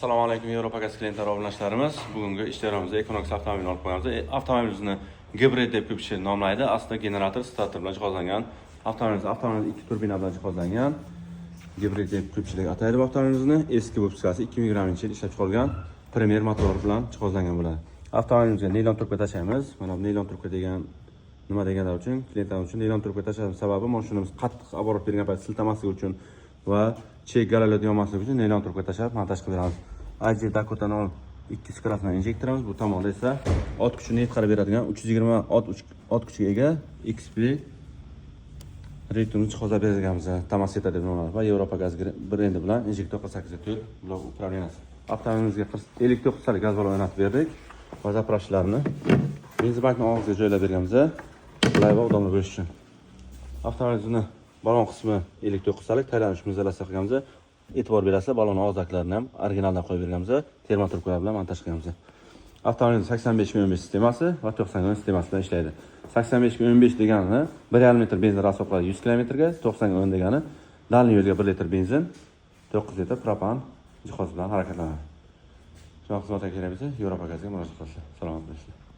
Assalomu alaykum Yevropa gaz klientlar obunachilarimiz. Bugungi ishlerimizda Equinox avtomobilini olib qo'yamiz. Avtomobilimizni gibrid deb ko'pchilik nomlaydi. Aslida generator starter bilan jihozlangan. Avtomobil ikki turbina bilan jihozlangan. Gibrid deb ko'pchilik ataydi bu avtomobilimizni. Eski выпускasi 2020-yil ishlab chiqarilgan Premier motor bilan jihozlangan bo'ladi. Avtomobilimizga naylon trubka tashlaymiz. Mana bu naylon trubka degan nima deganlar uchun, klientlar uchun naylon trubka tashlashimiz sababi mashinamiz qattiq оборот bergan payt siltamasligi uchun va chek galalat yonmasligi uchun naylon trubka tashlab montaj qilib beramiz. AJ Dakotanol 2 skrasini injektorimiz, bu tomonda esa ot kuchini yetkazib beradigan 320 ot kuchiga ega XP reaktorni jihozlab berganmiz. Tamaseta deb nomlanadi va Yevropa gaz brendi bilan injektor 8 blok upravleniyasi. Avtomobilimizga 59 talik gaz balon o'rnatib berdik va zapravkalarni benzin bankning og'ziga joylab berganmiz. Qulay va odamlar bo'lish uchun. Avtomobilimizning balon qismi 59 talik taylanish muzolasiya qilganmiz. E'tibor berasizlar, balon og'zaklarini ham originaldan qo'yib berganmiz. Termotrubkalar bilan montaj qilganmiz. Avtomobilning 85/15 sistemasi va 90 sistemasi bilan ishlaydi. 85/15 degani 1,5 litr benzin rasxod qiladi 100 km ga, 90 degani dalniy yo'lga 1 litr benzin, 9 litr propan jihoz bilan harakatlanadi. Shu xizmatga kerak bo'lsa, Yevropa gazga murojaat qilasiz. Salomat bo'linglar.